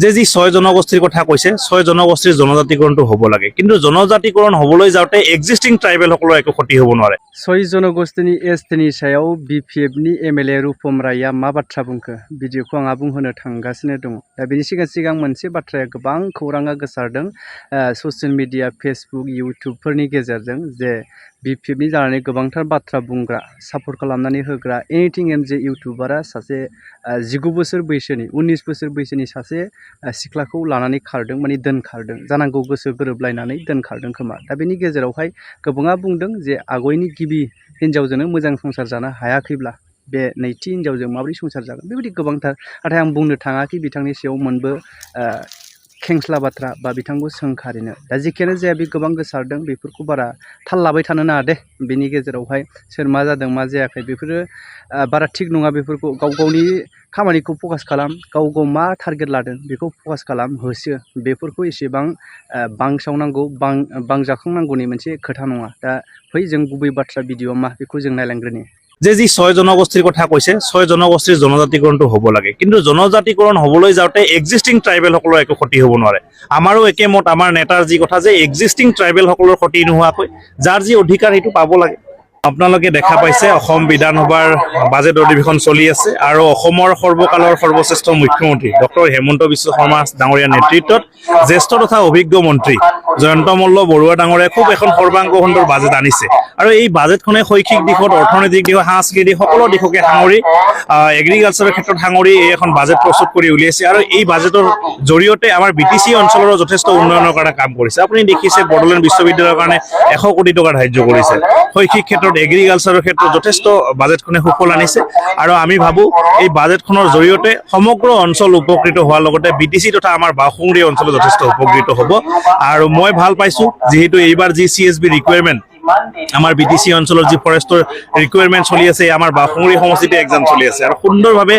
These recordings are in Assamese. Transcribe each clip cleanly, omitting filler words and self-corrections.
যে যি ৬ জনগোষ্ঠীৰ কথা কৈছে ৬ জনগোষ্ঠীৰ জনজাতিকৰণটো হ'ব লাগে কিন্তু জনজাতিকৰণ হ'বলৈ যাওঁতে এক্সিষ্টিং ট্ৰাইবেলসকলৰ একো ক্ষতি হ'ব নোৱাৰে 6 जनगोष्ठीनि एसटिनि सायाव बिपिएफनि एमएलए रुपम रायआ मा बाथ्रा बुंखो भिडिअखौ आंहा बुंहोनो थांगासिनो दङ दा बेनि सिगां मोनसे बाथ्राया गोबां खौराङा गोसारदों ससियेल मिडिया फेसबुक इउटुबफोरनि गेजेरजों जे बिपिएफनि जानानै गोबांथार बाथ्रा बुंग्रा सापर्ट खालामनानै होग्रा एनिथिं एम जे इउटुबारा सासे 19 बोसोर बैसोनि 19 बोसोर बैसोनि सासे सिख्लाखौ लानानै खारदों माने दोनखारदों जानांगौ गोसो गोरोबलायनानै दोनखारदों खोमा दा बेनि गेजेरावहाय गोबाङा बुंदों जे आगयनि गिबि हिनजावजोंनो मोजां संसार जानो हायाखैब्ला बे नैथि हिनजावजों माबोरै संसार जागोन बेबायदि गोबांथार नाथाय आं बुंनो थाङाखै बिथांनि सायाव मोनबो खेंस्ला बाथ्रा बा बिथांखौ सोंखारिनो दा जेखियानो जाया बे गोबां गोसारदों बेफोरखौ बारा थाल लाबाय थानो नाङा दे बेनि गेजेरावहाय सोर मा जादों मा जायाखै बेफोरो बारा थिग नङा बेफोरखौ गाव गावनि खामानिखौ फकास खालाम गाव गाव मा टारगेट लादों बेखौ फकास खालाम होसो बेफोरखौ एसेबां बांसावनांगौ बांजाखांनांगौनि मोनसे खोथा नङा दा फै जों गुबै बाथ्रा भिडिअ मा बेखौ जों नायलांग्रोनि যে যি ৬ জনগোষ্ঠীৰ কথা কৈছে ৬ জনগোষ্ঠীৰ জনজাতিকৰণটো হ'ব লাগে কিন্তু জনজাতিকৰণ হ'বলৈ যাওঁতে এক্সিষ্টিং ট্ৰাইবেলসকলৰ একো ক্ষতি হ'ব নোৱাৰে আমাৰো একেমত আমাৰ নেতাৰ যি কথা যে এক্সিষ্টিং ট্ৰাইবেলসকলৰ ক্ষতি নোহোৱাকৈ যাৰ যি অধিকাৰ সেইটো পাব লাগে আপোনালোকে দেখা পাইছে অসম বিধানসভাৰ বাজেট অধিৱেশন চলি আছে আৰু অসমৰ সৰ্বকালৰ সৰ্বশ্ৰেষ্ঠ মুখ্যমন্ত্ৰী ডক্টৰ হেমন্ত বিশ্ব শৰ্মা ডাঙৰীয়াৰ নেতৃত্বত জ্যেষ্ঠ তথা অভিজ্ঞ মন্ত্ৰী জয়ন্ত মল্ল বৰুৱা ডাঙৰীয়াই খুব এখন সৰ্বাংগ সুন্দৰ বাজেট আনিছে আৰু এই বাজেটখনে শৈক্ষিক দিশত অৰ্থনৈতিক দিশত সাংস্কৃতিক সকলো দিশকে সাঙুৰি এগ্ৰিকালচাৰৰ ক্ষেত্ৰত সাঙুৰি এই এখন বাজেট প্ৰস্তুত কৰি উলিয়াইছে আৰু এই বাজেটৰ জৰিয়তে আমাৰ বিটিচি অঞ্চলৰ যথেষ্ট উন্নয়নৰ কাৰণে কাম কৰিছে আপুনি দেখিছে বড়োলেণ্ড বিশ্ববিদ্যালয়ৰ কাৰণে 100 কোটি টকা ধাৰ্য কৰিছে শৈক্ষিক ক্ষেত্ৰত এগ্ৰিকালচাৰৰ ক্ষেত্ৰত যথেষ্ট বাজেটখনে সুফল আনিছে আৰু আমি ভাবো এই বাজেটখনৰ জৰিয়তে সমগ্ৰ অঞ্চল উপকৃত হোৱাৰ লগতে বিটিচি তথা আমাৰ বাওঁসুঙুৰি অঞ্চল যথেষ্ট উপকৃত হ'ব আৰু মই ভাল পাইছো যেহেতু এইবাৰ যি সিএসবি ৰিকুৱাৰমেন্ট আমাৰ বিটিচি অঞ্চলৰ যি ফৰেষ্টৰ ৰিকুৱাৰমেন্ট চলি আছে আমাৰ বাওঁসুঙুৰি সমষ্টিতে এক্সাম চলি আছে আৰু সুন্দৰভাৱে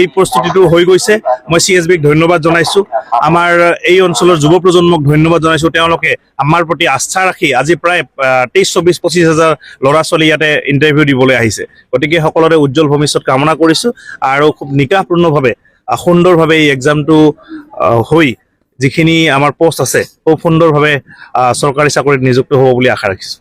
এই প্ৰস্তুতিটো হৈ গৈছে মই সিএসবিক ধন্যবাদ জনাইছো আমাৰ এই অঞ্চলৰ যুৱ প্ৰজন্মক ধন্যবাদ জনাইছো তেওঁলোকে আমাৰ প্ৰতি আস্থা ৰাখি আজি প্ৰায় 23-24-25 হাজাৰ ল'ৰা ছোৱালী ইয়াতে ইণ্টাৰভিউ দিবলৈ আহিছে গতিকে সকলোৰে উজ্জ্বল ভৱিষ্যত কামনা কৰিছো আৰু খুব নিকাহপূৰ্ণভাৱে সুন্দৰভাৱে এই এক্সামটো হৈ যিখিনি আমাৰ পোষ্ট আছে খুব সুন্দৰভাৱে চৰকাৰী চাকৰিত নিযুক্ত হ'ব বুলি আশা ৰাখিছো